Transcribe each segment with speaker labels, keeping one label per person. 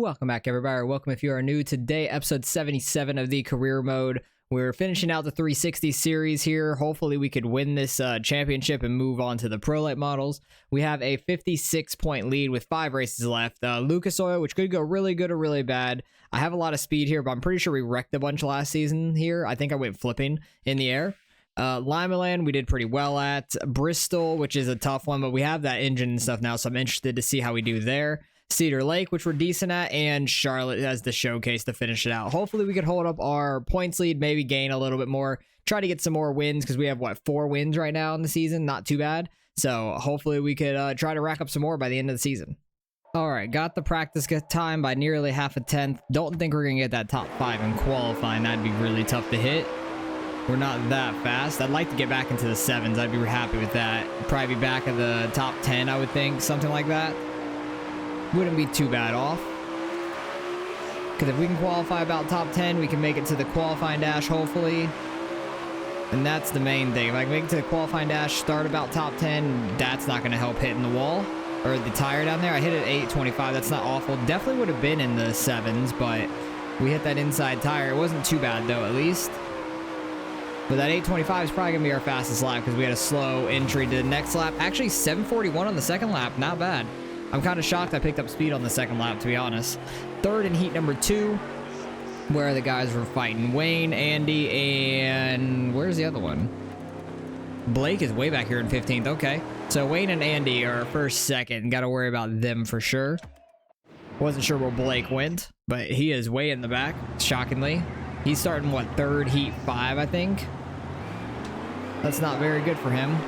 Speaker 1: Welcome back, everybody, or welcome if you are new. Today, episode 77 of the career mode. We're finishing out the 360 series here. Hopefully we could win this championship and move on to the Pro Light models. We have a 56-point lead with 5 races left. Lucas Oil, which could go really good or really bad. I have a lot of speed here, but I'm pretty sure we wrecked a bunch last season here. I think I went flipping in the air. Limaland, we did pretty well at. Bristol, which is a tough one, but we have that engine and stuff now, so I'm interested to see how we do there. Cedar Lake, which we're decent at, and Charlotte as the showcase to finish it out. Hopefully we could hold up our points lead, maybe gain a little bit more, try to get some more wins, because we have, 4 wins right now in the season? Not too bad. So hopefully we could try to rack up some more by the end of the season. Alright, got the practice time by nearly half a tenth. Don't think we're going to get that top 5 in qualifying. That'd be really tough to hit. We're not that fast. I'd like to get back into the 7s. I'd be happy with that. Probably be back in the top 10, I would think. Something like that. Wouldn't be too bad off. Because if we can qualify about top 10, we can make it to the qualifying dash, hopefully. And that's the main thing. If I can make it to the qualifying dash, start about top 10, that's not going to help hitting the wall. Or the tire down there. I hit it at 825. That's not awful. Definitely would have been in the 7s, but we hit that inside tire. It wasn't too bad, though, at least. But that 825 is probably going to be our fastest lap because we had a slow entry to the next lap. Actually, 741 on the second lap. Not bad. I'm kind of shocked I picked up speed on the second lap, to be honest. Third in heat number 2, where the guys were fighting Wayne, Andy, and where's the other one? Blake is way back here in 15th. Okay. So Wayne and Andy are first, second. Got to worry about them for sure. Wasn't sure where Blake went, but he is way in the back, shockingly. He's starting, third, heat 5, I think. That's not very good for him.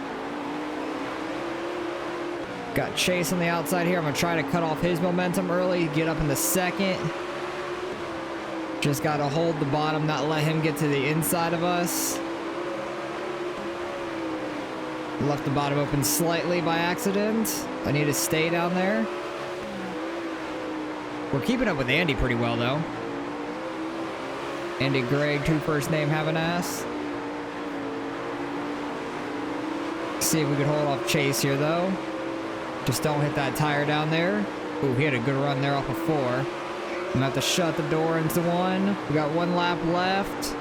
Speaker 1: Got Chase on the outside here. I'm going to try to cut off his momentum early, get up in the second. Just got to hold the bottom, not let him get to the inside of us. Left the bottom open slightly by accident. I need to stay down there. We're keeping up with Andy pretty well, though. Andy Gregg, 2 first name, have an ass. See if we could hold off Chase here, though. Just don't hit that tire down there. Ooh, he had a good run there off of 4. I'm gonna have to shut the door into 1. We got 1 lap left.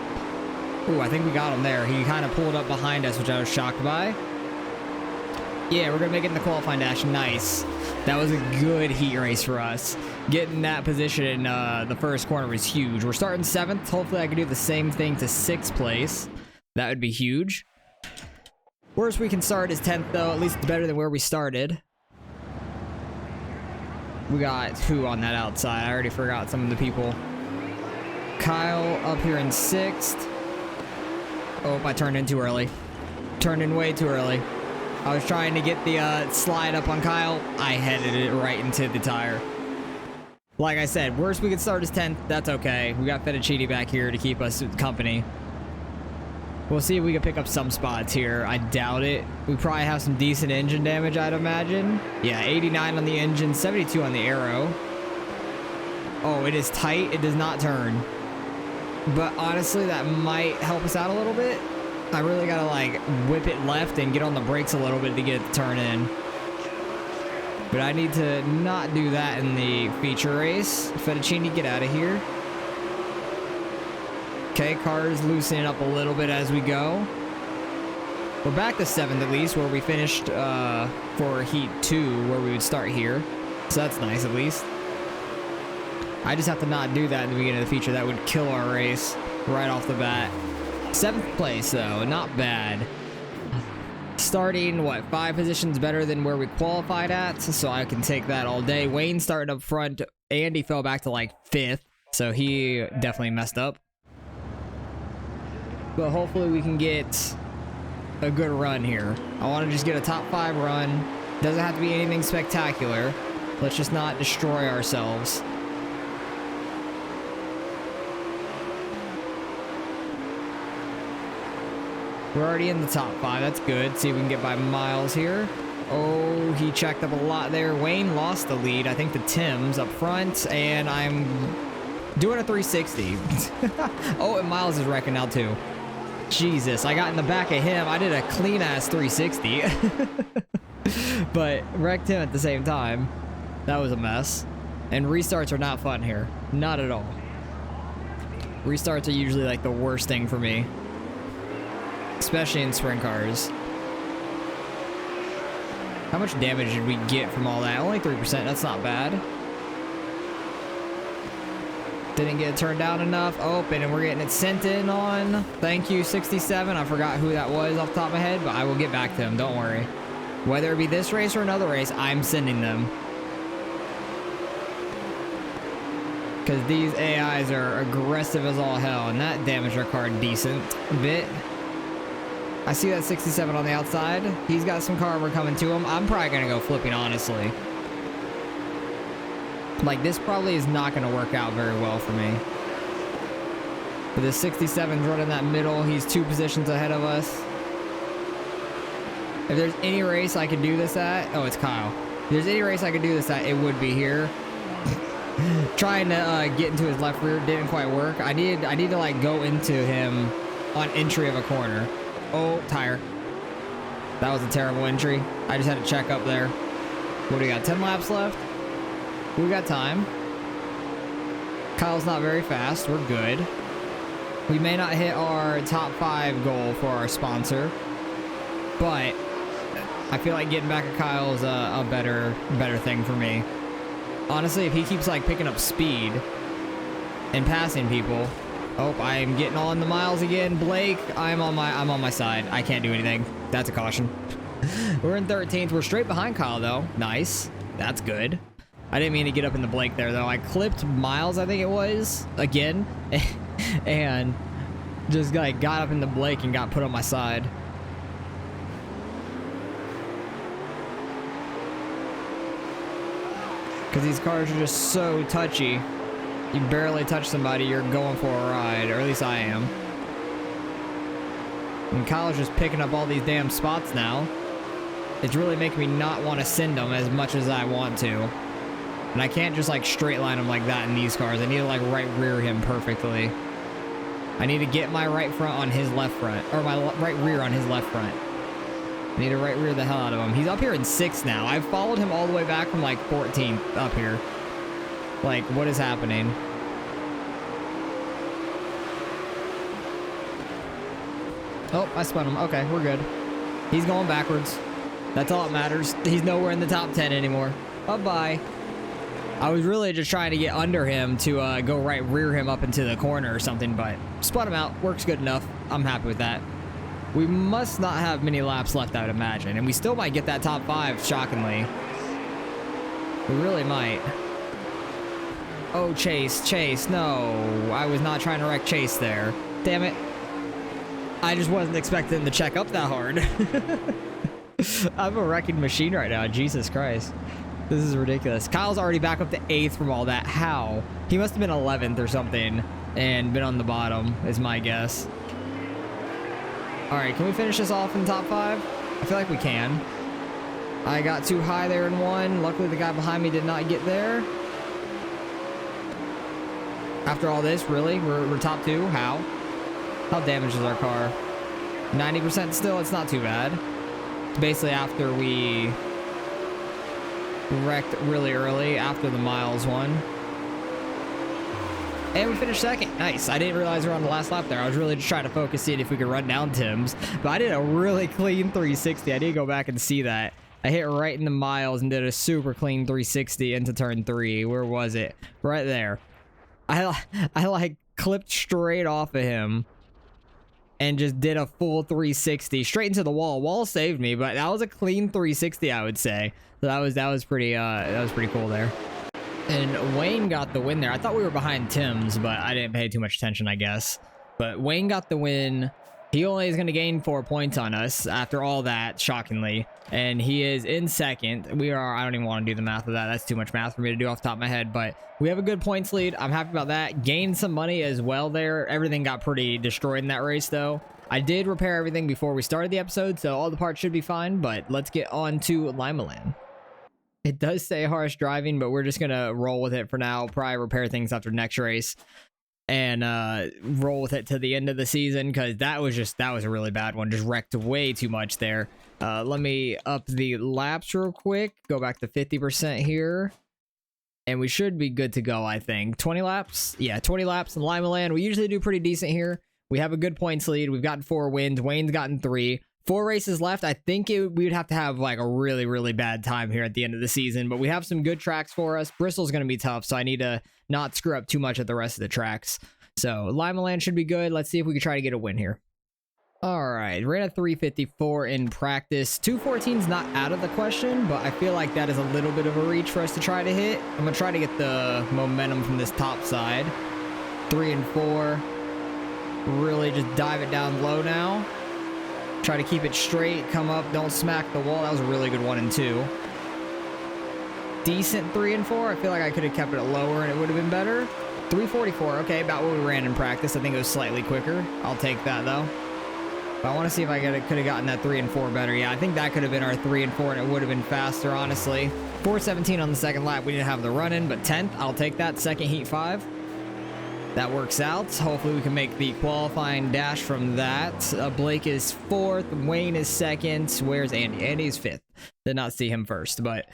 Speaker 1: Ooh, I think we got him there. He kind of pulled up behind us, which I was shocked by. Yeah, we're gonna make it in the qualifying dash. Nice. That was a good heat race for us. Getting that position in the first corner was huge. We're starting 7th. Hopefully I can do the same thing to 6th place. That would be huge. Worst we can start is 10th, though. At least it's better than where we started. We got who on that outside? I already forgot some of the people. Kyle up here in 6th. Oh, I turned in too early. Turned in way too early. I was trying to get the slide up on Kyle. I headed it right into the tire. Like I said, worst we could start is 10th. That's okay. We got Fettuccine back here to keep us company. We'll see if we can pick up some spots here. I doubt it. We probably have some decent engine damage, I'd imagine. Yeah, 89 on the engine, 72 on the aero. Oh, it is tight. It does not turn. But honestly, that might help us out a little bit. I really gotta, whip it left and get on the brakes a little bit to get it to turn in. But I need to not do that in the feature race. Fettuccine, get out of here. Okay, cars loosening up a little bit as we go. We're back to 7th at least, where we finished for heat 2, where we would start here. So that's nice at least. I just have to not do that in the beginning of the feature. That would kill our race right off the bat. 7th place though, not bad. Starting, 5 positions better than where we qualified at, so I can take that all day. Wayne started up front. Andy fell back to 5th, so he definitely messed up. But hopefully we can get a good run here. I want to just get a top 5 run. Doesn't have to be anything spectacular. Let's just not destroy ourselves. We're already in the top 5. That's good. See if we can get by Miles here. Oh, he checked up a lot there. Wayne lost the lead. I think the Tim's up front, and I'm doing a 360. Oh, and Miles is wrecking now too. Jesus, I got in the back of him. I did a clean-ass 360. But wrecked him at the same time. That was a mess. And restarts are not fun here. Not at all. Restarts are usually like the worst thing for me. Especially in sprint cars. How much damage did we get from all that? Only 3%. That's not bad. Didn't get it turned down enough. Open, and we're getting it sent in on. Thank you, 67. I forgot who that was off the top of my head, but I will get back to him. Don't worry. Whether it be this race or another race, I'm sending them. Because these AIs are aggressive as all hell, and that damaged our car decent a bit. I see that 67 on the outside. He's got some carver coming to him. I'm probably going to go flipping, honestly. Like, this probably is not going to work out very well for me. But the 67's running that middle. He's 2 positions ahead of us. If there's any race I could do this at... Oh, it's Kyle. If there's any race I could do this at, it would be here. Trying to get into his left rear didn't quite work. I need to, like, go into him on entry of a corner. Oh, tire. That was a terrible entry. I just had to check up there. What do we got? 10 laps left? We got time. Kyle's not very fast. We're good. We may not hit our top 5 goal for our sponsor, but I feel like getting back at Kyle is a better thing for me. Honestly, if he keeps like picking up speed and passing people. Oh, I'm getting on the miles again. Blake, I'm on my side. I can't do anything. That's a caution. We're in 13th. We're straight behind Kyle though. Nice. That's good. I didn't mean to get up in the Blake there though. I clipped Miles, I think it was, again, and just like got up in the Blake and got put on my side. Because these cars are just so touchy. You barely touch somebody, you're going for a ride, or at least I am. And Kyle's just picking up all these damn spots now. It's really making me not want to send them as much as I want to. And I can't just like straight line him like that in these cars. I need to like right rear him perfectly. I need to get my right front on his left front, or my right rear on his left front. I need to right rear the hell out of him. He's up here in 6th now. I've followed him all the way back from like 14th up here. Like, what is happening? Oh, I spun him. Okay, we're good. He's going backwards. That's all that matters. He's nowhere in the top 10 anymore. Bye-bye. I was really just trying to get under him to go right rear him up into the corner or something, but spun him out. Works good enough. I'm happy with that. We must not have many laps left, I would imagine. And we still might get that top 5, shockingly. We really might. Oh, Chase, no. I was not trying to wreck Chase there. Damn it. I just wasn't expecting to check up that hard. I'm a wrecking machine right now. Jesus Christ. This is ridiculous. Kyle's already back up to 8th from all that. How? He must have been 11th or something and been on the bottom, is my guess. All right, can we finish this off in the top 5? I feel like we can. I got too high there in 1. Luckily, the guy behind me did not get there. After all this, really? We're top 2? How? How damaged is our car? 90% still? It's not too bad. It's basically after we wrecked really early after the miles one. And we finished 2nd. Nice. I didn't realize we were on the last lap there. I was really just trying to focus, seeing if we could run down Tim's. But I did a really clean 360. I did go back and see that. I hit right in the miles and did a super clean 360 into turn 3. Where was it? Right there. I like clipped straight off of him and just did a full 360 straight into the wall. Wall saved me, but that was a clean 360, I would say. So that was pretty cool there. And Wayne got the win there. I thought we were behind Tim's, but I didn't pay too much attention, I guess. But Wayne got the win. He only is going to gain 4 points on us after all that, shockingly. And he is in 2nd. We are, I don't even want to do the math of that. That's too much math for me to do off the top of my head. But we have a good points lead. I'm happy about that. Gained some money as well there. Everything got pretty destroyed in that race, though. I did repair everything before we started the episode, so all the parts should be fine. But let's get on to Limaland. It does say harsh driving, but we're just going to roll with it for now. Probably repair things after next race. And roll with it to the end of the season, because that was a really bad one. Just wrecked way too much there. Let me up the laps real quick. Go back to 50% here. and we should be good to go, I think. 20 laps? Yeah, 20 laps in Limaland. We usually do pretty decent here. We have a good points lead. We've gotten 4 wins. Wayne's gotten 3. 4 races left. I think we would have to have like a really, really bad time here at the end of the season, but we have some good tracks for us. Bristol's going to be tough, so I need to not screw up too much at the rest of the tracks. So Limaland should be good. Let's see if we can try to get a win here. All right, ran a 354 in practice. 214 is not out of the question, but I feel like that is a little bit of a reach for us to try to hit. I'm going to try to get the momentum from this top side. 3 and 4. Really just dive it down low now. Try to keep it straight, come up, don't smack the wall. That was a really good 1 and 2. Decent 3 and 4. I feel like I could have kept it lower and it would have been better. 344, okay, about what we ran in practice. I think it was slightly quicker. I'll take that though. But I want to see if I could have gotten that 3 and 4 better. Yeah, I think that could have been our 3 and 4 and it would have been faster, honestly. 417 on the second lap. We didn't have the run in, but 10th, I'll take that. Second heat 5. That works out. Hopefully we can make the qualifying dash from that. Blake is 4th. Wayne is 2nd. Where's Andy? Andy's 5th. Did not see him first, but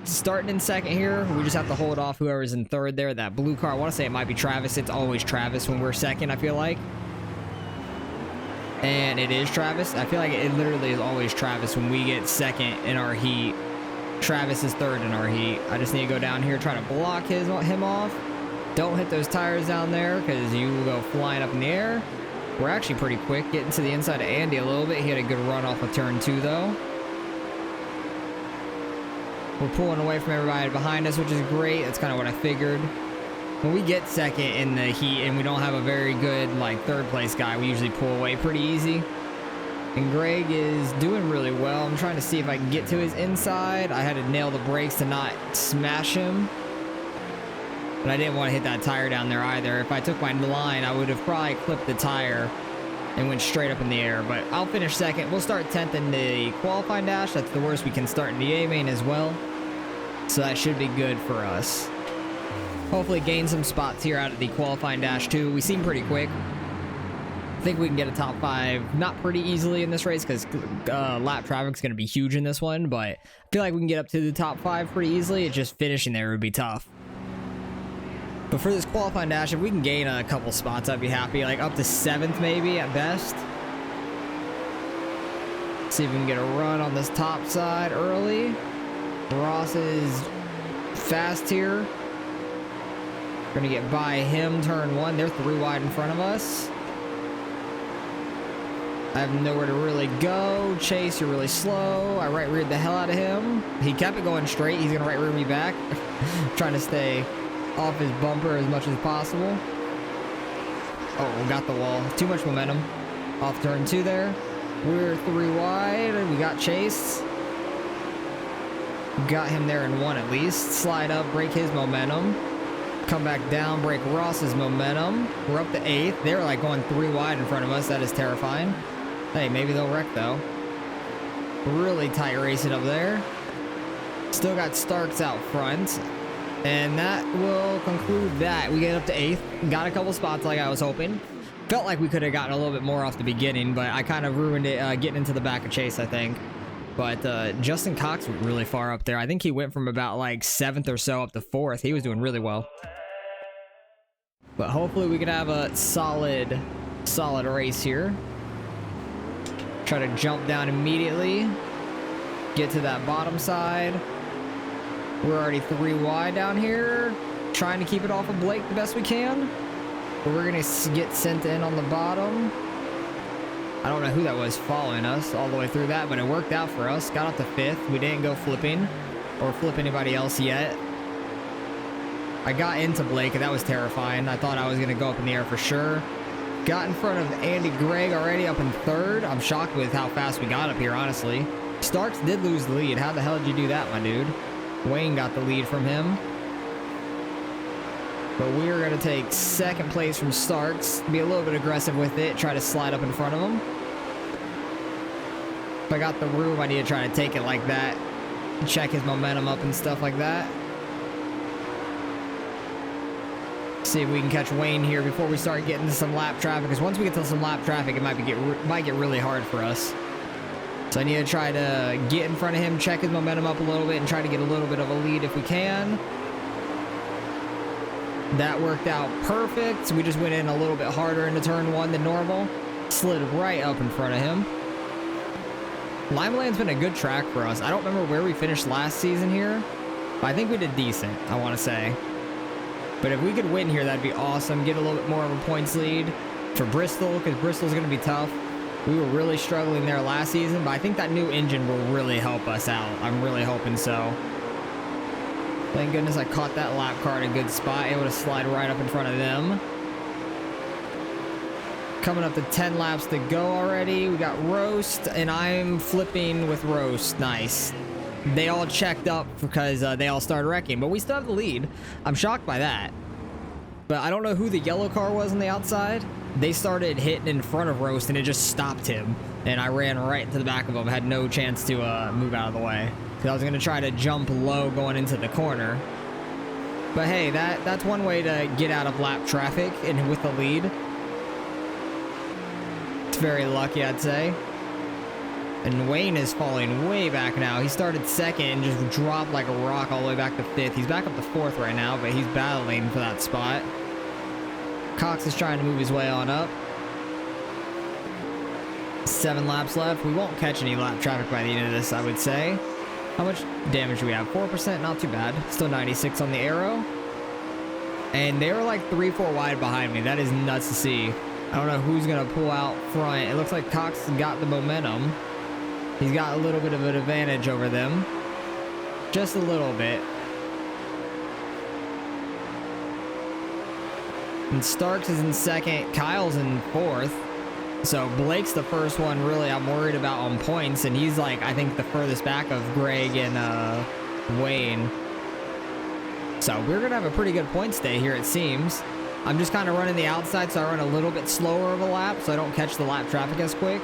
Speaker 1: starting in 2nd here, we just have to hold off whoever's in 3rd there. That blue car, I want to say it might be Travis. It's always Travis when we're 2nd, I feel like. And it is Travis. I feel like it literally is always Travis when we get 2nd in our heat. Travis is 3rd in our heat. I just need to go down here, try to block him off. Don't hit those tires down there because you will go flying up in the air. We're actually pretty quick getting to the inside of Andy a little bit. He had a good run off of turn 2 though. We're pulling away from everybody behind us, which is great. That's kind of what I figured. When we get 2nd in the heat and we don't have a very good like 3rd place guy, we usually pull away pretty easy. And Greg is doing really well. I'm trying to see if I can get to his inside. I had to nail the brakes to not smash him. But I didn't want to hit that tire down there either. If I took my line, I would have probably clipped the tire and went straight up in the air. But I'll finish 2nd. We'll start 10th in the qualifying dash. That's the worst we can start in the A-main as well. So that should be good for us. Hopefully gain some spots here out of the qualifying dash too. We seem pretty quick. I think we can get a top 5 not pretty easily in this race because lap traffic is going to be huge in this one. But I feel like we can get up to the top 5 pretty easily. It's just finishing there would be tough. But for this qualifying dash, if we can gain a couple spots, I'd be happy. Like up to 7th maybe at best. See if we can get a run on this top side early. Ross is fast here. We're going to get by him turn 1. They're 3 wide in front of us. I have nowhere to really go. Chase, you're really slow. I right reared the hell out of him. He kept it going straight. He's going to right rear me back. Trying to stay off his bumper as much as possible. Oh, we got the wall. Too much momentum. Off turn 2 there. We're 3 wide. We got Chase. Got him there in 1 at least. Slide up, break his momentum. Come back down, break Ross's momentum. We're up to 8th. They're like going 3 wide in front of us. That is terrifying. Hey, maybe they'll wreck though. Really tight racing up there. Still got Starks out front. And that will conclude that. We get up to 8th. Got a couple spots like I was hoping. Felt like we could have gotten a little bit more off the beginning, but I kind of ruined it getting into the back of Chase, I think. But Justin Cox went really far up there. I think he went from about like 7th or so up to 4th. He was doing really well. But hopefully we can have a solid race here. Try to jump down immediately. Get to that bottom side. We're already 3 wide down here. Trying to keep it off of Blake the best we can. But we're going to get sent in on the bottom. I don't know who that was following us all the way through that, but it worked out for us. Got up to 5th. We didn't go flipping or flip anybody else yet. I got into Blake, and that was terrifying. I thought I was going to go up in the air for sure. Got in front of Andy Gregg already up in 3rd. I'm shocked with how fast we got up here, honestly. Starks did lose the lead. How the hell did you do that, my dude? Wayne got the lead from him. But we're going to take 2nd place from Starks. Be a little bit aggressive with it. Try to slide up in front of him. If I got the room, I need to try to take it like that. Check his momentum up and stuff like that. See if we can catch Wayne here before we start getting to some lap traffic. Because once we get to some lap traffic, it might get really hard for us. So I need to try to get in front of him, check his momentum up a little bit, and try to get a little bit of a lead if we can. That worked out perfect. We just went in a little bit harder into turn 1 than normal. Slid right up in front of him. Limaland's been a good track for us. I don't remember where we finished last season here, but I think we did decent, I want to say. But if we could win here, that'd be awesome. Get a little bit more of a points lead for Bristol, because Bristol's going to be tough. We were really struggling there last season, but I think that new engine will really help us out. I'm really hoping so. Thank goodness I caught that lap car at a good spot, able to slide right up in front of them. Coming up to 10 laps to go already. We got Roast, and I'm flipping with Roast. Nice. They all checked up because they all started wrecking, but we still have the lead. I'm shocked by that. But I don't know who the yellow car was on the outside. They started hitting in front of Roast, and it just stopped him. And I ran right into the back of him. Had no chance to move out of the way. I was going to try to jump low going into the corner. But hey, that's one way to get out of lap traffic and with the lead. It's very lucky, I'd say. And Wayne is falling way back now. He started second and just dropped like a rock all the way back to 5th. He's back up to 4th right now, but he's battling for that spot. Cox is trying to move his way on up. 7 laps left. We won't catch any lap traffic by the end of this, I would say. How much damage do we have? 4%, not too bad. Still 96 on the arrow. And they were like 3-4 wide behind me. That is nuts to see. I don't know who's going to pull out front. It looks like Cox got the momentum. He's got a little bit of an advantage over them. Just a little bit. And Starks is in second. Kyle's in 4th. So Blake's the first one really I'm worried about on points, and he's like, I think, the furthest back of Greg and Wayne. So we're going to have a pretty good points day here, it seems. I'm just kind of running the outside, so I run a little bit slower of a lap, so I don't catch the lap traffic as quick.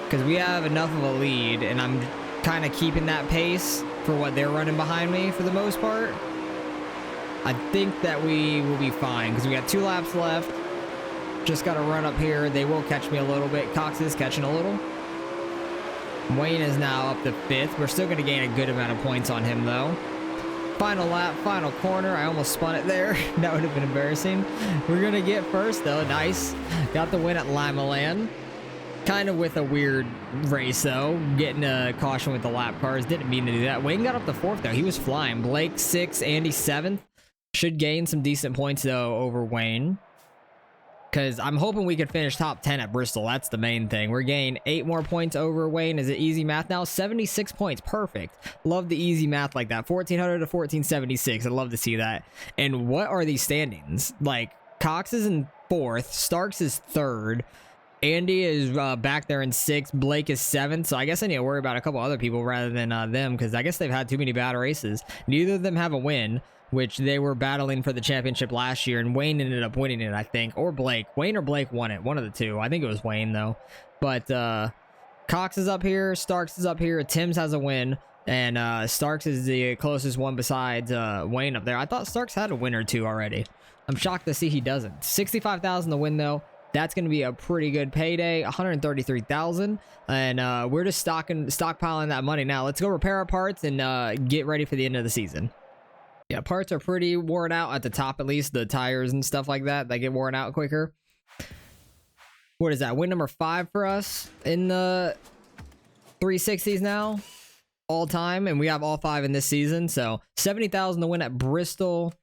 Speaker 1: Because we have enough of a lead, and I'm kind of keeping that pace for what they're running behind me for the most part. I think that we will be fine, because we got 2 laps left. Just got to run up here. They will catch me a little bit. Cox is catching a little. Wayne is now up to 5th. We're still going to gain a good amount of points on him, though. Final lap, final corner. I almost spun it there. That would have been embarrassing. We're going to get first, though. Nice. Got the win at Limaland. Kind of with a weird race, though. Getting a caution with the lap cars. Didn't mean to do that. Wayne got up to 4th, though. He was flying. Blake 6th, Andy 7th. Should gain some decent points, though, over Wayne. Because I'm hoping we could finish top 10 at Bristol. That's the main thing. We're gaining 8 more points over Wayne. Is it easy math now? 76 points. Perfect. Love the easy math like that. 1,400 to 1,476. I'd love to see that. And what are these standings? Like, Cox is in 4th. Starks is 3rd. Andy is back there in 6th. Blake is 7th. So I guess I need to worry about a couple other people rather than them, because I guess they've had too many bad races. Neither of them have a win, which they were battling for the championship last year, and Wayne ended up winning it, I think. Or Blake. Wayne or Blake won it. One of the two. I think it was Wayne, though. But Cox is up here. Starks is up here. Timms has a win. And Starks is the closest one besides Wayne up there. I thought Starks had a win or two already. I'm shocked to see he doesn't. 65,000 to win, though. That's going to be a pretty good payday. 133,000. And we're just stockpiling that money now. Let's go repair our parts and get ready for the end of the season. Yeah, parts are pretty worn out at the top, at least. The tires and stuff like that, they get worn out quicker. What is that? Win number 5 for us in the 360s now, all time. And we have all 5 in this season. So 70,000 to win at Bristol.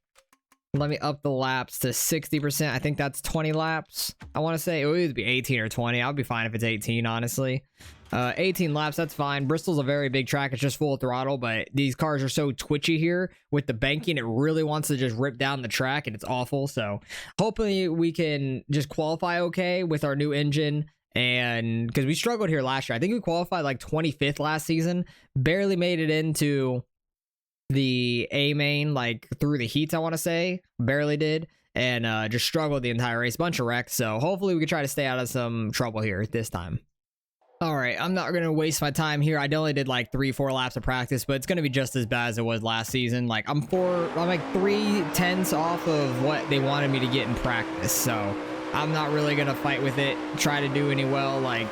Speaker 1: Let me up the laps to 60%. I think that's 20 laps. I want to say it would either be 18 or 20. I'll be fine if it's 18, honestly. 18 laps, that's fine. Bristol's a very big track. It's just full throttle, but these cars are so twitchy here with the banking. It really wants to just rip down the track, and it's awful. So hopefully we can just qualify okay with our new engine. And because we struggled here last year, I think we qualified like 25th last season. Barely made it into the A main, like through the heats, I want to say. Barely did. And just struggled the entire race. Bunch of wrecks. So hopefully we can try to stay out of some trouble here this time. All right, I'm not going to waste my time here. I only did like 3-4 laps of practice, but it's going to be just as bad as it was last season. Like I'm like 3/10 off of what they wanted me to get in practice. So I'm not really going to fight with it, try to do any well. Like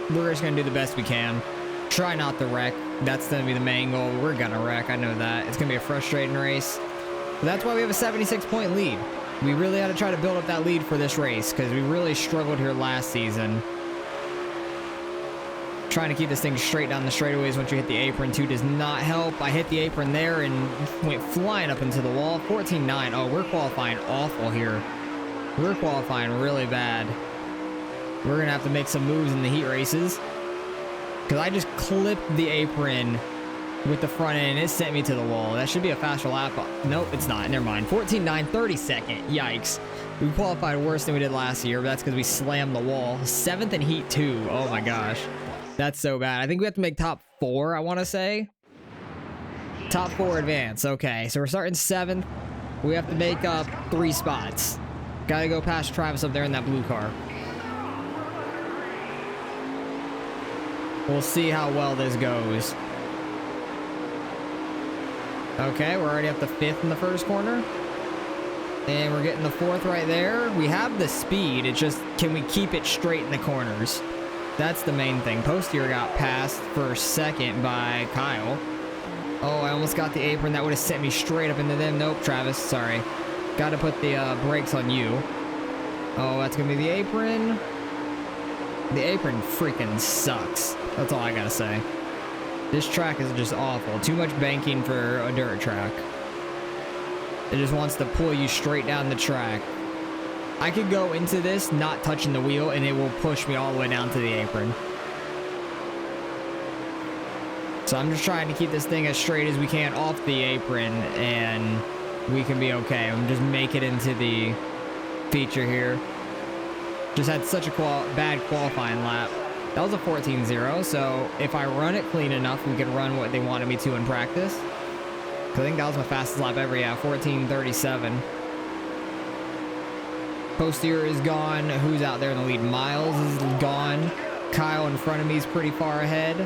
Speaker 1: we're just going to do the best we can. Try not to wreck. That's going to be the main goal. We're going to wreck. I know that. It's going to be a frustrating race. But that's why we have a 76-point lead. We really had to try to build up that lead for this race because we really struggled here last season. Trying to keep this thing straight down the straightaways once you hit the apron too does not help. I hit the apron there and went flying up into the wall. 14.9. Oh, we're qualifying awful here. We're qualifying really bad. We're going to have to make some moves in the heat races. Because I just clipped the apron with the front end and it sent me to the wall. That should be a faster lap. Nope, it's not. Never mind. 14.9, 32nd. Yikes. We qualified worse than we did last year, but that's because we slammed the wall. 7th in heat 2. Oh my gosh. That's so bad. I think we have to make top 4, I want to say. Top 4 advance. Okay, so we're starting 7th. We have to make up 3 spots. Gotta go past Travis up there in that blue car. We'll see how well this goes. Okay, we're already up to 5th in the first corner. And we're getting the 4th right there. We have the speed. It's just, can we keep it straight in the corners? That's the main thing. Postier got passed for 2nd by Kyle. Oh, I almost got the apron. That would have sent me straight up into them. Nope, Travis, sorry. Got to put the brakes on you. Oh, that's going to be the apron. The apron freaking sucks. That's all I got to say. This track is just awful. Too much banking for a dirt track. It just wants to pull you straight down the track. I could go into this not touching the wheel and it will push me all the way down to the apron. So I'm just trying to keep this thing as straight as we can off the apron and we can be okay. I'm just make it into the feature here. Just had such a bad qualifying lap. That was a 14.0, so if I run it clean enough, we can run what they wanted me to in practice. I think that was my fastest lap ever, yeah, 14.37. Postier is gone. Who's out there in the lead? Miles is gone. Kyle in front of me is pretty far ahead.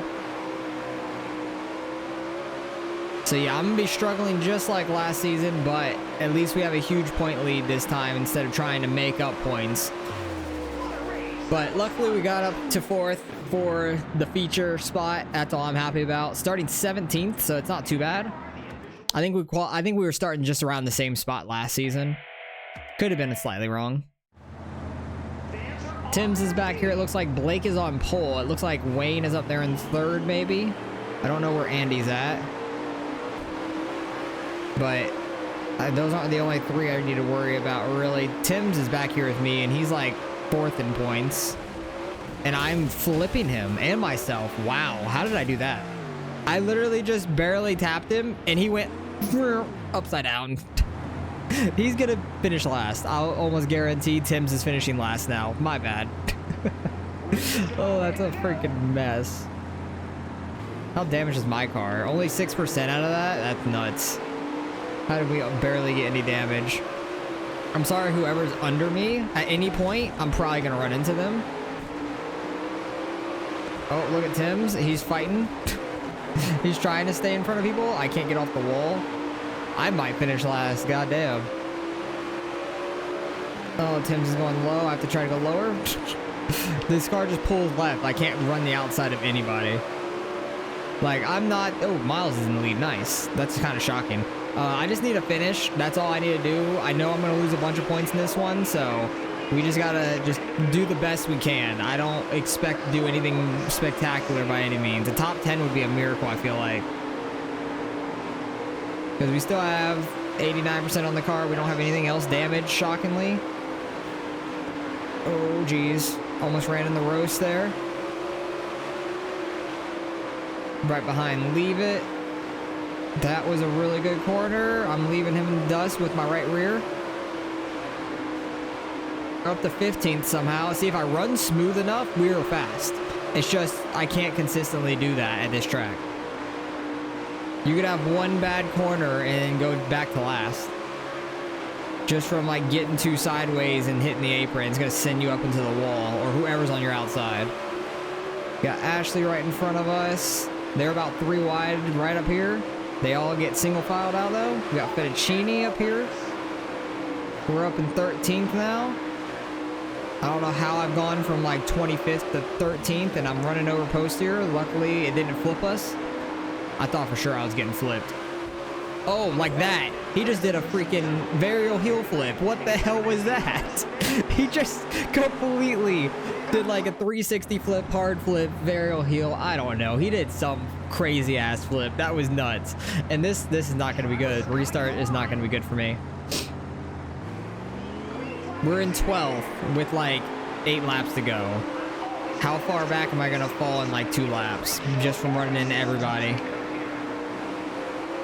Speaker 1: So yeah, I'm going to be struggling just like last season, but at least we have a huge point lead this time instead of trying to make up points. But luckily we got up to 4th for the feature spot. That's all I'm happy about. Starting 17th, so it's not too bad. I think we were starting just around the same spot last season. Could have been slightly wrong. Tim's is back here. It looks like Blake is on pole. It looks like Wayne is up there in 3rd, maybe. I don't know where Andy's at. But those aren't the only 3 I need to worry about, really. Tim's is back here with me, and he's like 4th in points. And I'm flipping him and myself. Wow, how did I do that? I literally just barely tapped him, and he went upside down. He's gonna finish last. I'll almost guarantee Tim's is finishing last now. My bad. Oh, that's a freaking mess. How damaged is my car? Only 6% out of that? That's nuts. How did we barely get any damage? I'm sorry, whoever's under me. At any point, I'm probably gonna run into them. Oh, look at Tim's. He's fighting. He's trying to stay in front of people. I can't get off the wall. I might finish last. Goddamn. Oh, Tim's is going low. I have to try to go lower. This car just pulls left. I can't run the outside of anybody. Like, I'm not... Oh, Miles is in the lead. Nice. That's kind of shocking. I just need a finish. That's all I need to do. I know I'm going to lose a bunch of points in this one, so we just got to just do the best we can. I don't expect to do anything spectacular by any means. The top 10 would be a miracle, I feel like. Because we still have 89% on the car. We don't have anything else damaged, shockingly. Oh, geez. Almost ran in the roast there. Right behind Leave It. That was a really good corner. I'm leaving him in the dust with my right rear. Up to 15th somehow. See, if I run smooth enough, we are fast. It's just, I can't consistently do that at this track. You could have one bad corner and go back to last. Just from like getting too sideways and hitting the apron, it's gonna send you up into the wall or whoever's on your outside. Got Ashley right in front of us. They're about 3 wide right up here. They all get single filed out though. We got Fettuccini up here. We're up in 13th now. I don't know how I've gone from like 25th to 13th and I'm running over Postier. Luckily it didn't flip us. I thought for sure I was getting flipped. Oh, like that. He just did a freaking varial heel flip. What the hell was that? He just completely did like a 360 flip, hard flip, varial heel. I don't know. He did some crazy ass flip. That was nuts. And this is not going to be good. Restart is not going to be good for me. We're in 12th with like 8 laps to go. How far back am I going to fall in like 2 laps just from running into everybody?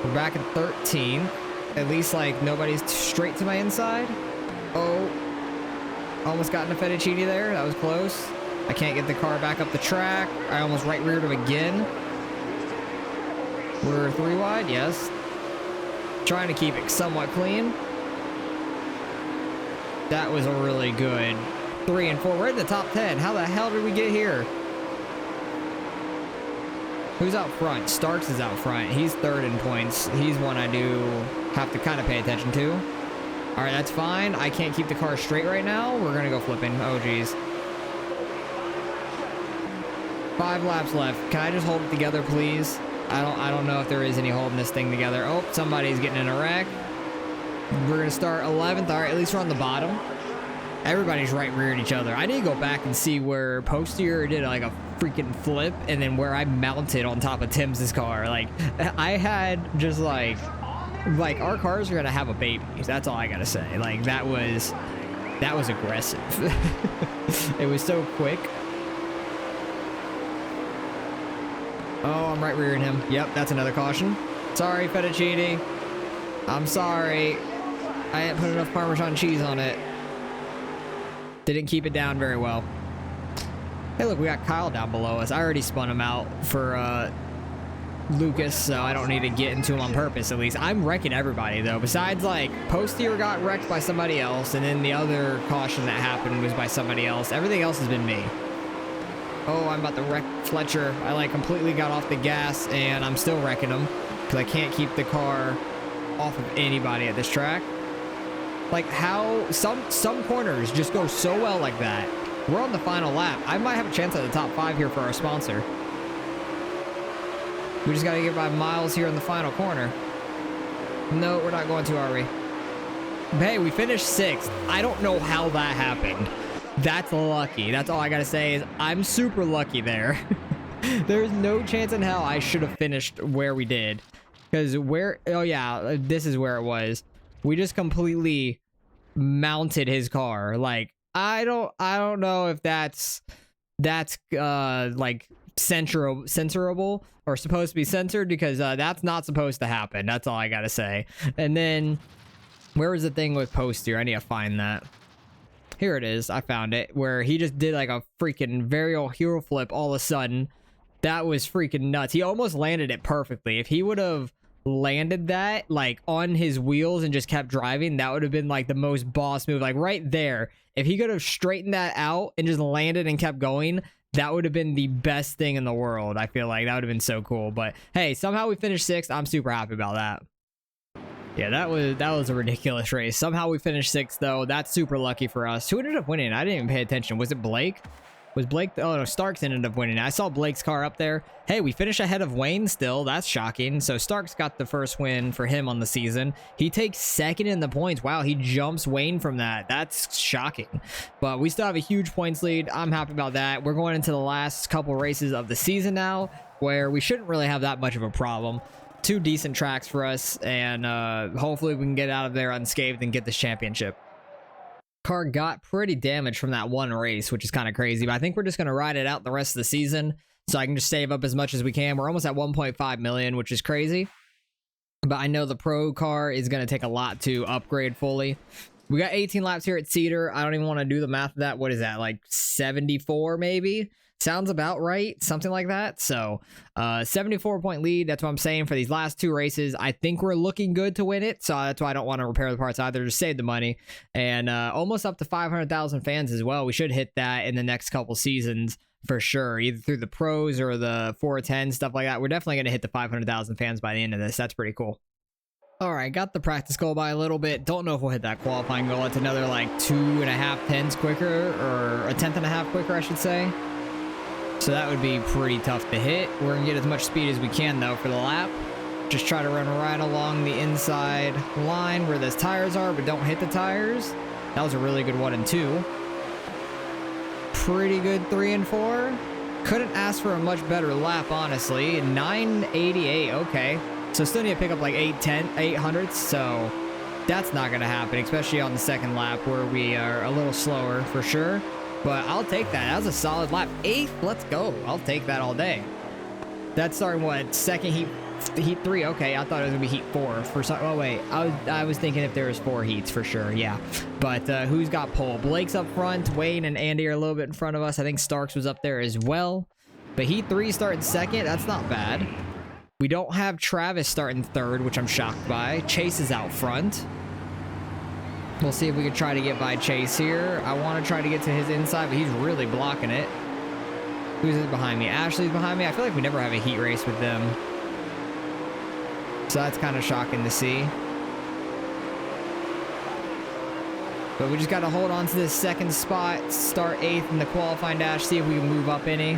Speaker 1: We're back at 13. At least like nobody's straight to my inside. Oh, almost got in a fettuccine there. That was close. I can't get the car back up the track. I almost right reared him again. We're 3 wide, yes. Trying to keep it somewhat clean. That was a really good 3 and 4. We're in the top 10. How the hell did we get here? Who's out front? Starks is out front. He's 3rd in points. He's one I do have to kind of pay attention to. All right, that's fine. I can't keep the car straight right now. We're going to go flipping. Oh, geez. 5 laps left. Can I just hold it together, please? I don't know if there is any holding this thing together. Oh, somebody's getting in a wreck. We're going to start 11th. All right, at least we're on the bottom. Everybody's right rearing each other. I need to go back and see where Postier did like a freaking flip and then where I mounted on top of Tim's car. Like, I had just like our cars are going to have a baby. That's all I got to say. Like, that was aggressive. It was so quick. Oh, I'm right rearing him. Yep, that's another caution. Sorry, fettuccine. I'm sorry. I didn't put enough Parmesan cheese on it. Didn't keep it down very well. Hey, look, we got Kyle down below us. I already spun him out for Lucas, so I don't need to get into him on purpose, at least. I'm wrecking everybody, though. Besides, like, Postier got wrecked by somebody else, and then the other caution that happened was by somebody else. Everything else has been me. Oh, I'm about to wreck Fletcher. I, like, completely got off the gas, and I'm still wrecking him because I can't keep the car off of anybody at this track. Like, how some corners just go so well like that. We're on the final lap. I might have a chance at the top 5 here for our sponsor. We just got to get by miles here in the final corner. No, we're not going to, are we? Hey, we finished 6th. I don't know how that happened. That's lucky. That's all I got to say is I'm super lucky there. There's no chance in hell I should have finished where we did. Because oh yeah, this is where it was. We just completely mounted his car. Like, I don't know if that's like censorable or supposed to be censored, because that's not supposed to happen. That's all I gotta say. And then where was the thing with Postier? I need to find that. Here it is. I found it, where he just did like a freaking varial heel flip all of a sudden. That was freaking nuts. He almost landed it perfectly. If he would have landed that like on his wheels and just kept driving, that would have been like the most boss move. Like right there, if he could have straightened that out and just landed and kept going, that would have been the best thing in the world. I feel like that would have been so cool. But hey, somehow we finished 6th. I'm super happy about that. Yeah, that was a ridiculous race. Somehow we finished 6th, though. That's super lucky for us. Who ended up winning? I didn't even pay attention. Was it Blake? Was Blake? Oh no, Starks ended up winning. I saw Blake's car up there. Hey, we finished ahead of Wayne still. That's shocking. So Starks got the first win for him on the season. He takes 2nd in the points. Wow, he jumps Wayne from that. That's shocking. But we still have a huge points lead. I'm happy about that. We're going into the last couple races of the season now, where we shouldn't really have that much of a problem. 2 decent tracks for us, and hopefully we can get out of there unscathed and get this championship. Car got pretty damaged from that one race, which is kind of crazy, but I think we're just going to ride it out the rest of the season so I can just save up as much as we can. We're almost at 1.5 million, which is crazy, but I know the pro car is going to take a lot to upgrade fully. We got 18 laps here at Cedar. I don't even want to do the math of that. What is that, like 74 maybe? Sounds about right, something like that. So 74-point lead. That's what I'm saying for these last 2 races. I think we're looking good to win it, so that's why I don't want to repair the parts either. Just save the money. And almost up to 500,000 fans as well. We should hit that in the next couple seasons for sure, either through the pros or the 410, stuff like that. We're definitely going to hit the 500,000 fans by the end of this. That's pretty cool. All right, got the practice goal by a little bit. Don't know if we'll hit that qualifying goal. It's another like 2.5 tenths quicker, or a 1/10.5 quicker, I should say. So that would be pretty tough to hit. We're gonna get as much speed as we can though for the lap. Just try to run right along the inside line where those tires are, but don't hit the tires. That was a really good 1 and 2. Pretty good 3 and 4. Couldn't ask for a much better lap, honestly. 988, okay. So still need to pick up like 800s, so that's not gonna happen, especially on the second lap where we are a little slower for sure. But I'll take that. That was a solid lap. 8th, let's go. I'll take that all day. That's starting what, second heat 3? Okay, I thought it was gonna be heat 4 for some. Oh wait, I was thinking if there was 4 heats for sure. Yeah, but who's got pole? Blake's up front. Wayne and Andy are a little bit in front of us. I think Starks was up there as well. But heat 3 starting second. That's not bad. We don't have Travis starting third, which I'm shocked by. Chase is out front. We'll see if we can try to get by Chase here. I want to try to get to his inside, but he's really blocking it. Who's behind me? Ashley's behind me. I feel like we never have a heat race with them. So that's kind of shocking to see. But we just got to hold on to this second spot, start 8th in the qualifying dash, see if we can move up any.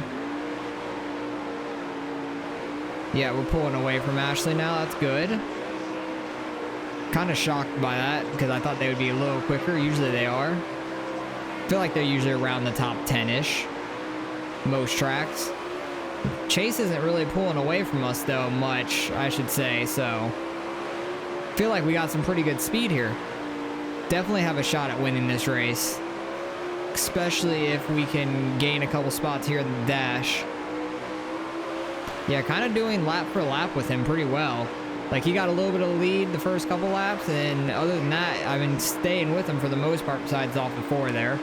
Speaker 1: Yeah, we're pulling away from Ashley now. That's good. Kind of shocked by that because I thought they would be a little quicker. Usually they are. I feel like they're usually around the top 10-ish. Most tracks. Chase isn't really pulling away from us though much, I should say, so I feel like we got some pretty good speed here. Definitely have a shot at winning this race, especially if we can gain a couple spots here in the dash. Yeah, kind of doing lap for lap with him pretty well. Like, he got a little bit of lead the first couple laps, and other than that, I've been staying with him for the most part besides off the 4 there.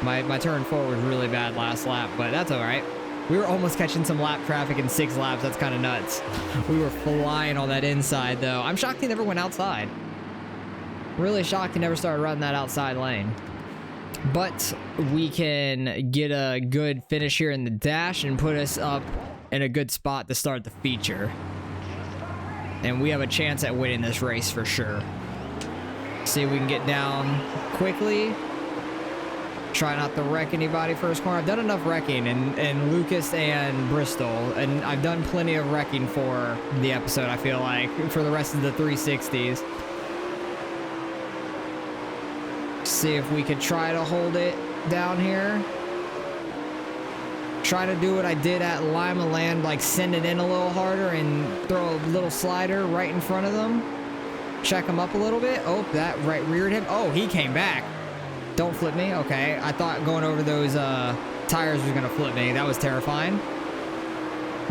Speaker 1: My turn 4 was really bad last lap, but that's all right. We were almost catching some lap traffic in 6 laps. That's kind of nuts. We were flying on that inside, though. I'm shocked he never went outside. Really shocked he never started running that outside lane. But we can get a good finish here in the dash and put us up in a good spot to start the feature. And we have a chance at winning this race for sure. See if we can get down quickly. Try not to wreck anybody first corner. I've done enough wrecking in Lucas and Bristol, and I've done plenty of wrecking for the episode, I feel like, for the rest of the 360s. See if we could try to hold it down here. Try to do what I did at Limaland, like send it in a little harder and throw a little slider right in front of them. Check them up a little bit. Oh, that right reared him. Oh, he came back. Don't flip me. Okay, I thought going over those tires was gonna flip me. That was terrifying.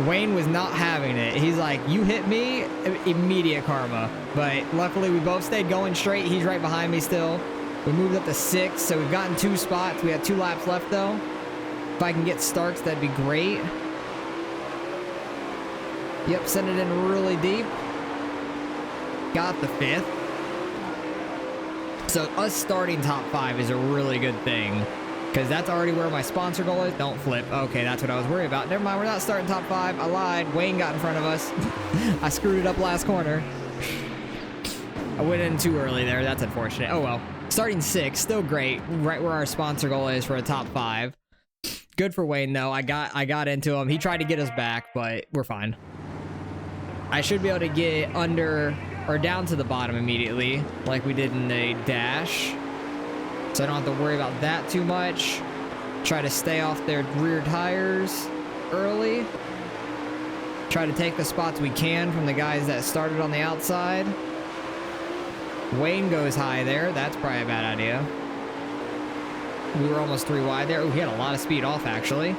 Speaker 1: Wayne was not having it. He's like, you hit me, immediate karma. But luckily we both stayed going straight. He's right behind me still. We moved up to 6, so we've gotten 2 spots. We have 2 laps left though. If I can get Starks, that'd be great. Yep, send it in really deep. Got the 5th. So us starting top 5 is a really good thing, because that's already where my sponsor goal is. Don't flip. Okay, that's what I was worried about. Never mind, we're not starting top 5. I lied. Wayne got in front of us. I screwed it up last corner. I went in too early there. That's unfortunate. Oh well. Starting 6, still great. Right where our sponsor goal is for a top 5. Good for Wayne though. I got into him. He tried to get us back, but we're fine. I should be able to get under or down to the bottom immediately, like we did in the dash. So I don't have to worry about that too much. Try to stay off their rear tires early. Try to take the spots we can from the guys that started on the outside. Wayne goes high there. That's probably a bad idea. We were almost 3 wide there. Oh, he had a lot of speed off, actually.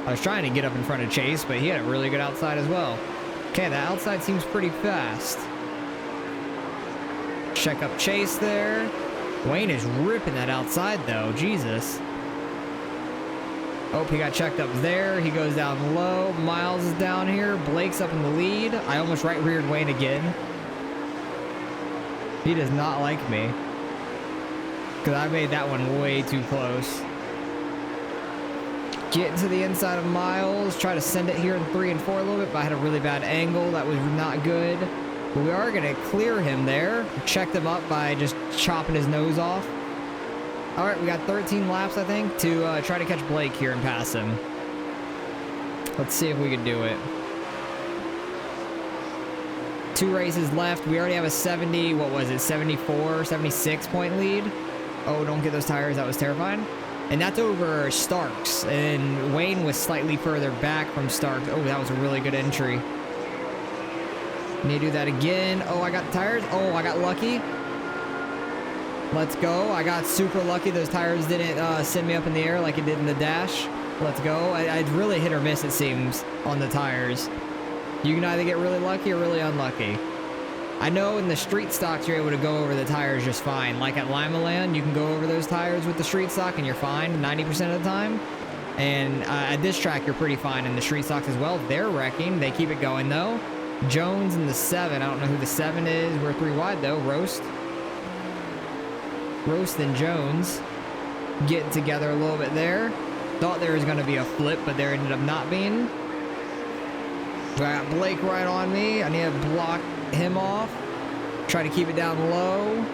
Speaker 1: I was trying to get up in front of Chase, but he had a really good outside as well. Okay, the outside seems pretty fast. Check up Chase there. Wayne is ripping that outside, though. Jesus. Oh, he got checked up there. He goes down low. Miles is down here. Blake's up in the lead. I almost right-reared Wayne again. He does not like me, because I made that one way too close. Get to the inside of Miles. Try to send it here in 3 and 4 a little bit, but I had a really bad angle. That was not good. But we are going to clear him there. Checked him up by just chopping his nose off. All right, we got 13 laps, I think, to try to catch Blake here and pass him. Let's see if we can do it. 2 races left. We already have a 70, what was it, 74, 76 point lead. Oh, don't get those tires. That was terrifying. And that's over Starks. And Wayne was slightly further back from Starks. Oh, that was a really good entry. Need to do that again. Oh, I got the tires. Oh, I got lucky. Let's go. I got super lucky. Those tires didn't send me up in the air like it did in the dash. Let's go. I'd really hit or miss, it seems, on the tires. You can either get really lucky or really unlucky. I know in the street stocks you're able to go over the tires just fine. Like at Limaland, you can go over those tires with the street stock and you're fine 90% of the time. And at this track, you're pretty fine in the street stocks as well. They're wrecking. They keep it going, though. Jones in the 7. I don't know who the 7 is. We're 3 wide, though. Roast and Jones getting together a little bit there. Thought there was going to be a flip, but there ended up not being. I got Blake right on me. I need to block him off. Try to keep it down low.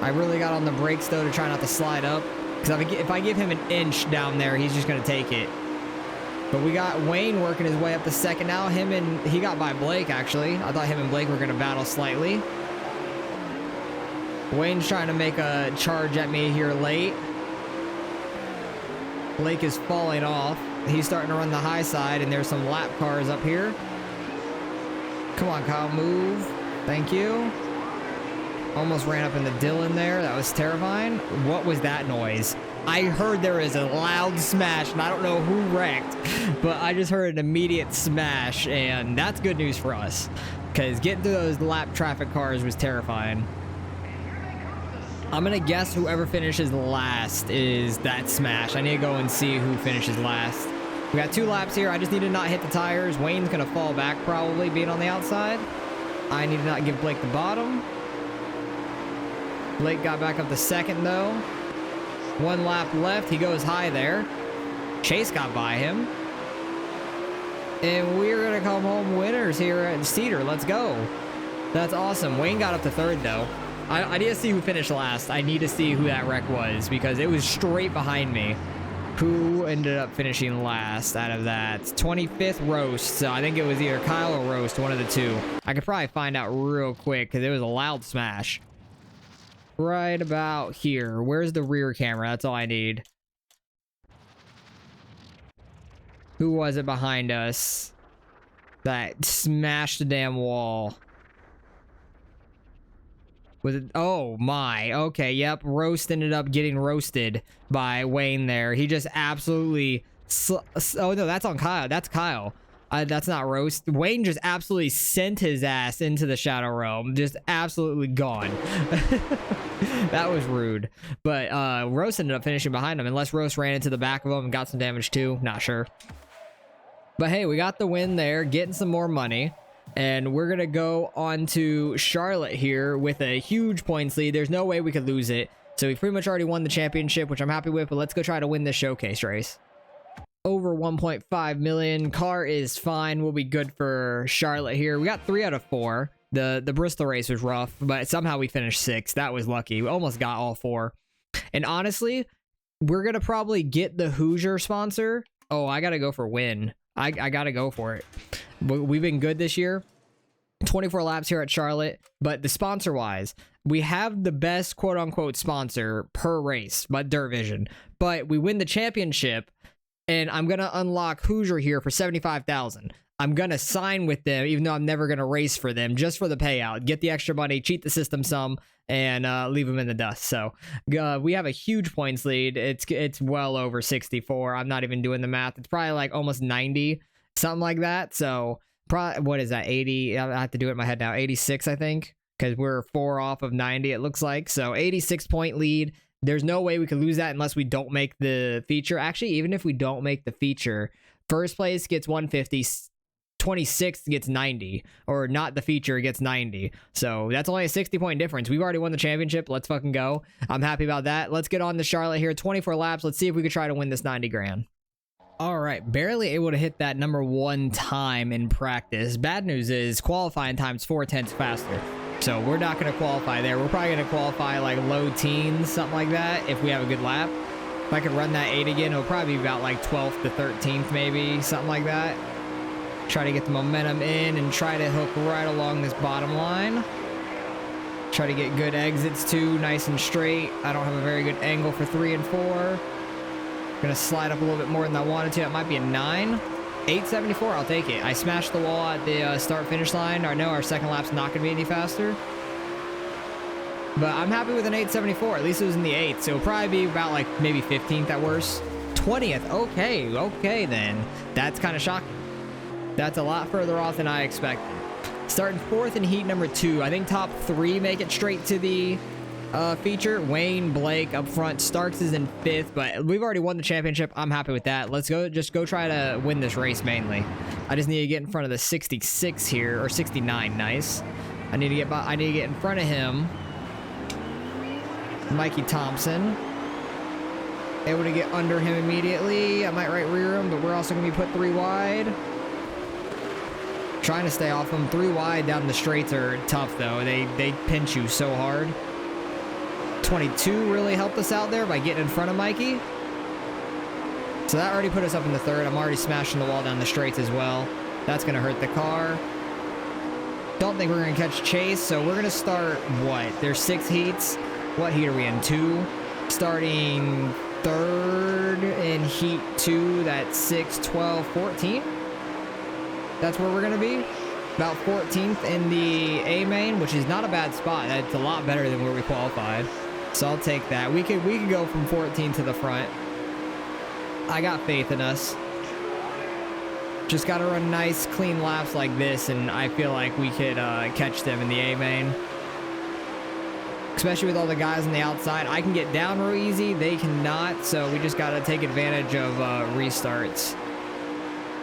Speaker 1: I really got on the brakes, though, to try not to slide up. Because if I give him an inch down there, he's just going to take it. But we got Wayne working his way up to second now. He got by Blake, actually. I thought him and Blake were going to battle slightly. Wayne's trying to make a charge at me here late. Blake is falling off. He's starting to run the high side, and there's some lap cars up here. Come on, Kyle, move. Thank you. Almost ran up into Dylan there. That was terrifying. What was that noise? I heard there was a loud smash, and I don't know who wrecked, but I just heard an immediate smash, and that's good news for us, because getting through those lap traffic cars was terrifying. I'm going to guess whoever finishes last is that smash. I need to go and see who finishes last. We got 2 laps here. I just need to not hit the tires. Wayne's going to fall back probably, being on the outside. I need to not give Blake the bottom. Blake got back up to second, though. 1 lap left. He goes high there. Chase got by him. And we're going to come home winners here at Cedar. Let's go. That's awesome. Wayne got up to third, though. I need to see who finished last. I need to see who that wreck was, because it was straight behind me. Who ended up finishing last out of that? 25th Roast. So I think it was either Kyle or Roast, one of the two. I could probably find out real quick, because it was a loud smash. Right about here. Where's the rear camera? That's all I need. Who was it behind us that smashed the damn wall? Was it? Oh my. Okay, yep. Roast ended up getting roasted by Wayne there. He just absolutely... Oh no, that's on Kyle. That's Kyle. That's not Roast. Wayne just absolutely sent his ass into the Shadow Realm. Just absolutely gone. That was rude. But Roast ended up finishing behind him. Unless Roast ran into the back of him and got some damage too. Not sure. But hey, we got the win there. Getting some more money. And we're going to go on to Charlotte here with a huge points lead. There's no way we could lose it. So we pretty much already won the championship, which I'm happy with. But let's go try to win this showcase race. Over 1.5 million. Car is fine. We'll be good for Charlotte here. We got 3 out of 4. The Bristol race was rough, but somehow we finished 6th. That was lucky. We almost got all 4. And honestly, we're going to probably get the Hoosier sponsor. Oh, I got to go for win. I got to go for it. We've been good this year. 24 laps here at Charlotte. But the sponsor-wise, we have the best quote-unquote sponsor per race, but Dirt Vision. But we win the championship, and I'm going to unlock Hoosier here for $75,000. I'm going to sign with them, even though I'm never going to race for them, just for the payout. Get the extra money, cheat the system some, and leave them in the dust. So we have a huge points lead. It's well over 64. I'm not even doing the math. It's probably like almost 90, something like that. So probably, what is that, 80? I have to do it in my head now. 86, I think, because we're 4 off of 90, it looks like. So 86 point lead. There's no way we could lose that unless we don't make the feature. Actually, even if we don't make the feature, first place gets 150, 26th gets 90, or not the feature gets 90. So that's only a 60 point difference. We've already won the championship. Let's fucking go. I'm happy about that. Let's get on to Charlotte here. 24 laps. Let's see if we could try to win this 90 grand. All right, barely able to hit that number 1 time in practice. Bad news is qualifying time's 4/10 faster. So we're not going to qualify there. We're probably going to qualify like low teens, something like that, if we have a good lap. If I could run that 8 again, it'll probably be about like 12th to 13th maybe, something like that. Try to get the momentum in and try to hook right along this bottom line. Try to get good exits too, nice and straight. I don't have a very good angle for 3 and 4. Gonna slide up a little bit more than I wanted to. It might be a 9. 874, I'll take it. I smashed the wall at the start-finish line. I know our second lap's not gonna be any faster. But I'm happy with an 874. At least it was in the 8th. So it'll probably be about like maybe 15th at worst. 20th. Okay then. That's kind of shocking. That's a lot further off than I expected. Starting 4th in heat number 2. I think top 3 make it straight to the feature. Wayne, Blake up front. Starks is in 5th, but we've already won the championship. I'm happy with that. Let's go. Just go try to win this race mainly. I just need to get in front of the 66 here, or 69. Nice. I need to get in front of him. Mikey Thompson. Able to get under him immediately. I might right rear him, but we're also going to be put 3 wide. Trying to stay off him. 3 wide down the straights are tough, though. They pinch you so hard. 22 really helped us out there by getting in front of Mikey. So that already put us up in the 3rd. I'm already smashing the wall down the straights as well. That's going to hurt the car. Don't think we're going to catch Chase, so we're going to start, what? There's 6 heats. What heat are we in? 2? Starting 3rd in heat 2. That's 6, 12, 14. That's where we're going to be. About 14th in the A main, which is not a bad spot. That's a lot better than where we qualified. So I'll take that. We could go from 14 to the front. I got faith in us. Just got to run nice, clean laps like this, and I feel like we could catch them in the A main. Especially with all the guys on the outside. I can get down real easy. They cannot, so we just got to take advantage of restarts.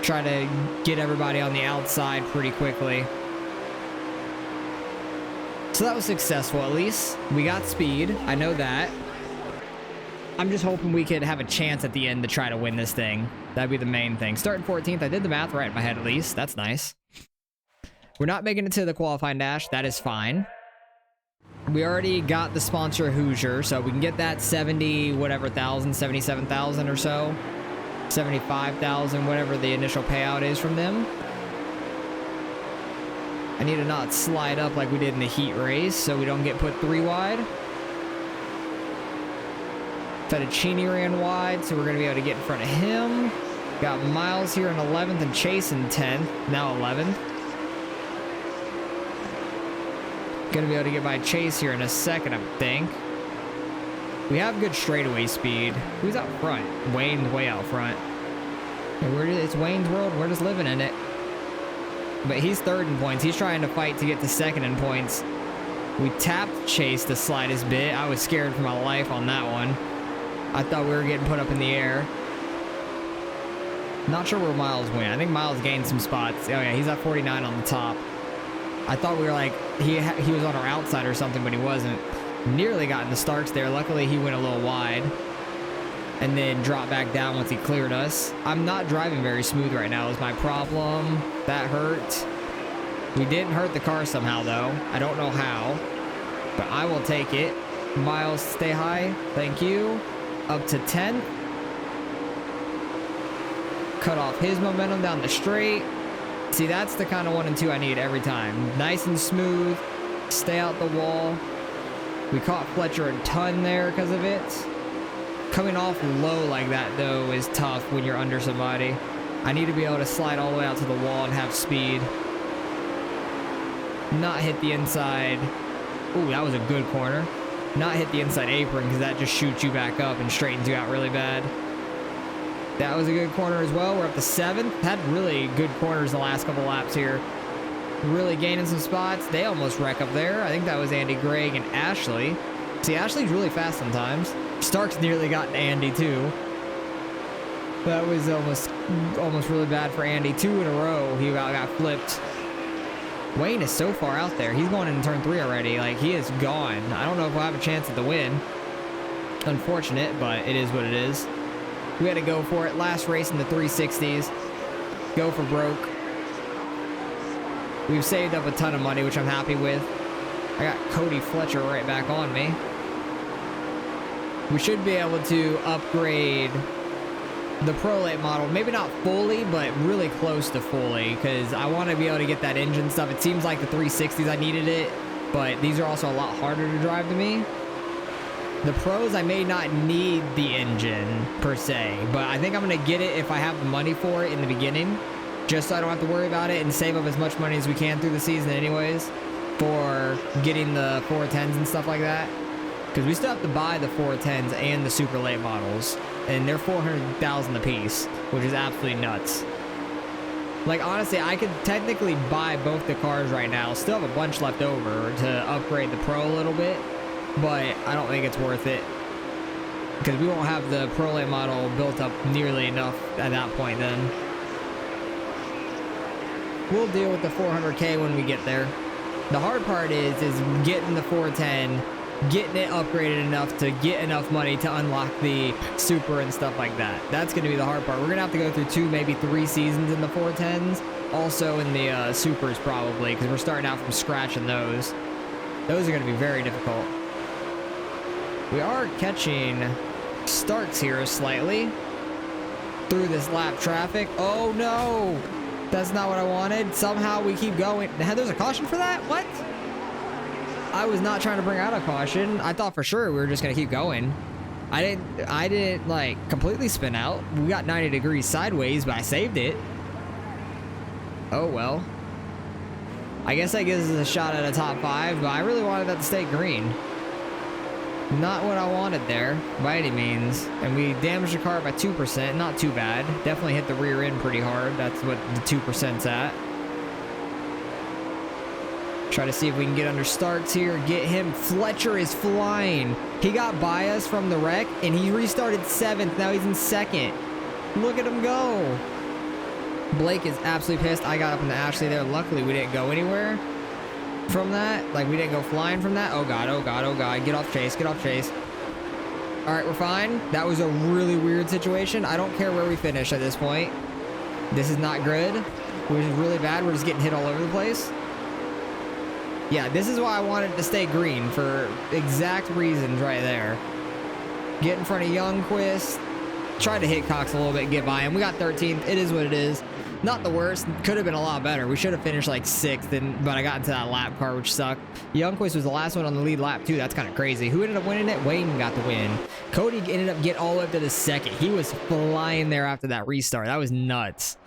Speaker 1: Try to get everybody on the outside pretty quickly. So that was successful, at least. We got speed. I know that. I'm just hoping we could have a chance at the end to try to win this thing. That'd be the main thing. Starting 14th. I did the math right in my head, at least. That's nice. We're not making it to the qualifying dash. That is fine. We already got the sponsor Hoosier, so we can get that 70 whatever thousand, 77,000 or so. 75,000, whatever the initial payout is from them. I need to not slide up like we did in the heat race so we don't get put 3 wide. Fettuccini ran wide, so we're going to be able to get in front of him. Got Miles here in 11th and Chase in 10th, now 11th. Going to be able to get by Chase here in a second, I think. We have good straightaway speed. Who's out front? Wayne's way out front. It's Wayne's world. We're just living in it. But he's 3rd in points. He's trying to fight to get to 2nd in points. We tapped Chase the slightest bit. I was scared for my life on that one. I thought we were getting put up in the air. Not sure where Miles went. I think Miles gained some spots. Oh yeah, he's at 49 on the top. I thought we were like, he was on our outside or something, but he wasn't. Nearly got in the Starks there. Luckily, he went a little wide. And then dropped back down once he cleared us. I'm not driving very smooth right now is my problem. That hurt. We didn't hurt the car somehow, though. I don't know how. But I will take it. Miles, stay high. Thank you. Up to 10th. Cut off his momentum down the straight. See, that's the kind of 1 and 2 I need every time. Nice and smooth. Stay out the wall. We caught Fletcher a ton there because of it. Coming off low like that, though, is tough when you're under somebody. I need to be able to slide all the way out to the wall and have speed. Not hit the inside. Ooh, that was a good corner. Not hit the inside apron because that just shoots you back up and straightens you out really bad. That was a good corner as well. We're up to 7th. Had really good corners the last couple laps here. Really gaining some spots. They almost wreck up there. I think that was Andy Gregg and Ashley. See, Ashley's really fast sometimes. Starks nearly got Andy too. That was almost really bad for Andy. 2 in a row. He got flipped. Wayne is so far out there. He's going into turn 3 already. Like, he is gone. I don't know if we'll have a chance at the win. Unfortunate, but it is what it is. We had to go for it. Last race in the 360s. Go for broke. We've saved up a ton of money, which I'm happy with. I got Cody Fletcher right back on me. We should be able to upgrade the Pro Late model. Maybe not fully, but really close to fully, because I want to be able to get that engine stuff. It seems like the 360s I needed it, but these are also a lot harder to drive to me. The Pros, I may not need the engine per se, but I think I'm going to get it if I have the money for it in the beginning, just so I don't have to worry about it and save up as much money as we can through the season anyways for getting the 410s and stuff like that. Because we still have to buy the 410s and the super late models, and they're 400,000 a piece, which is absolutely nuts. Like, honestly, I could technically buy both the cars right now, still have a bunch left over to upgrade the Pro a little bit, but I don't think it's worth it, because we won't have the Pro Late model built up nearly enough at that point then. We'll deal with the 400K when we get there. The hard part is getting the 410, getting it upgraded enough to get enough money to unlock the super and stuff like that. That's going to be the hard part. We're going to have to go through 2, maybe 3 seasons in the 410s, also in the supers probably, because we're starting out from scratch in those. Those are going to be very difficult. We are catching starts here slightly through this lap traffic. Oh no, that's not what I wanted. Somehow we keep going. There's a caution for that? What? I was not trying to bring out a caution. I thought for sure we were just gonna keep going. I didn't like completely spin out. We got 90 degrees sideways, but I saved it. Oh well. I guess that gives us a shot at a top 5, but I really wanted that to stay green. Not what I wanted there, by any means. And we damaged the car by 2%. Not too bad. Definitely hit the rear end pretty hard. That's what the 2%'s at. Try to see if we can get under starts here. Get him. Fletcher is flying. He got by us from the wreck, and he restarted 7th. Now he's in 2nd. Look at him go. Blake is absolutely pissed. I got up in the Ashley there. Luckily, we didn't go anywhere from that. Like, we didn't go flying from that. Oh god, oh god, oh god. Get off chase, get off chase. All right, we're fine. That was a really weird situation. I don't care where we finish at this point. This is not good. Which is really bad. We're just getting hit all over the place. Yeah, this is why I wanted to stay green, for exact reasons right there. Get in front of Youngquist. Tried to hit Cox a little bit and get by him. We got 13th. It is what it is. Not the worst. Could have been a lot better. We should have finished like 6th, but I got into that lap car, which sucked. Youngquist was the last one on the lead lap, too. That's kind of crazy. Who ended up winning it? Wayne got the win. Cody ended up getting all the way up to the 2nd. He was flying there after that restart. That was nuts.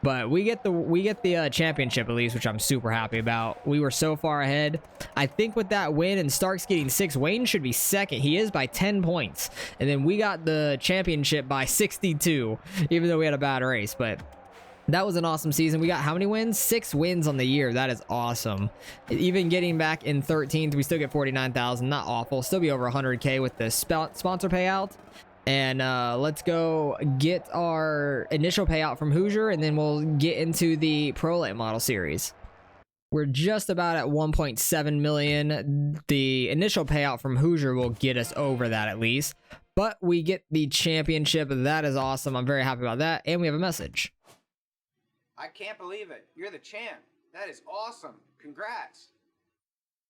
Speaker 1: But we get the championship at least, which I'm super happy about. We were so far ahead. I think with that win and Starks getting 6, Wayne should be 2nd. He is by 10 points. And then we got the championship by 62, even though we had a bad race. But that was an awesome season. We got how many wins? 6 wins on the year. That is awesome. Even getting back in 13th, we still get 49,000. Not awful. Still be over 100K with the sponsor payout. And let's go get our initial payout from Hoosier, and then we'll get into the Pro Late model series. We're just about at 1.7 million. The initial payout from Hoosier will get us over that at least. But we get the championship. That is awesome. I'm very happy about that. And we have a message.
Speaker 2: I can't believe it. You're the champ. That is awesome. Congrats.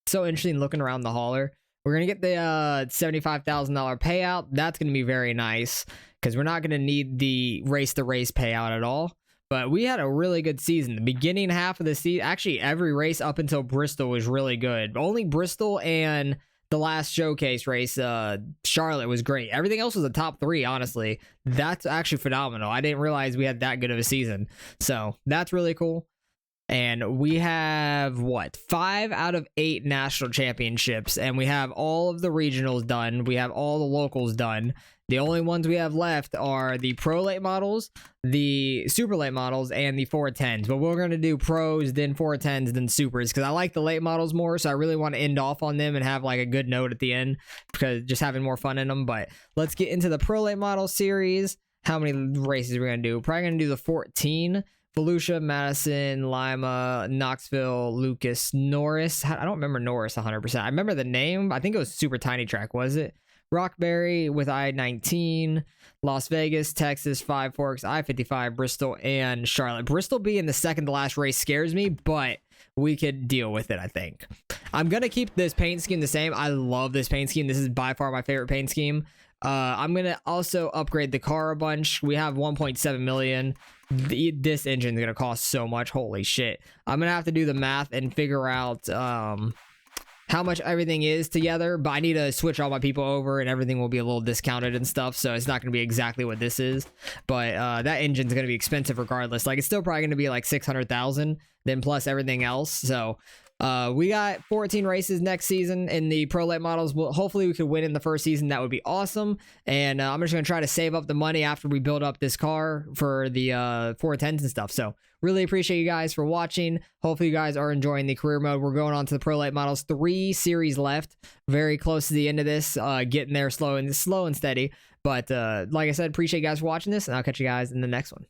Speaker 1: So interesting looking around the hauler. We're going to get the $75,000 payout. That's going to be very nice because we're not going to need the race-to-race payout at all. But we had a really good season. The beginning half of the season, actually every race up until Bristol was really good. Only Bristol and the last showcase race, Charlotte, was great. Everything else was a top 3, honestly. That's actually phenomenal. I didn't realize we had that good of a season. So that's really cool. And we have, what, 5 out of 8 national championships. And we have all of the regionals done. We have all the locals done. The only ones we have left are the Pro Late models, the Super Late models, and the 410s. But we're going to do Pros, then 410s, then Supers. Because I like the late models more. So I really want to end off on them and have like a good note at the end. Because just having more fun in them. But let's get into the Pro Late model series. How many races are we going to do? Probably going to do the 14. Volusia, Madison, Lima, Knoxville, Lucas, Norris. I don't remember Norris 100%. I remember the name. I think it was Super Tiny Track, was it? Rockberry with I-19, Las Vegas, Texas, Five Forks, I-55, Bristol, and Charlotte. Bristol being the second to last race scares me, but we could deal with it, I think. I'm gonna keep this paint scheme the same. I love this paint scheme. This is by far my favorite paint scheme. I'm gonna also upgrade the car a bunch. We have 1.7 million. This engine is gonna cost so much. Holy shit! I'm gonna have to do the math and figure out how much everything is together, but I need to switch all my people over and everything will be a little discounted and stuff, so it's not going to be exactly what this is, but that engine's going to be expensive regardless. Like, it's still probably going to be like 600,000 then plus everything else. So we got 14 races next season in the Pro Lite models. Well, hopefully we could win in the first season. That would be awesome. And I'm just going to try to save up the money after we build up this car for the 410s and stuff. So really appreciate you guys for watching. Hopefully you guys are enjoying the career mode. We're going on to the Pro Lite models. 3 series left. Very close to the end of this. Getting there slow and steady. But like I said, appreciate you guys for watching this, and I'll catch you guys in the next one.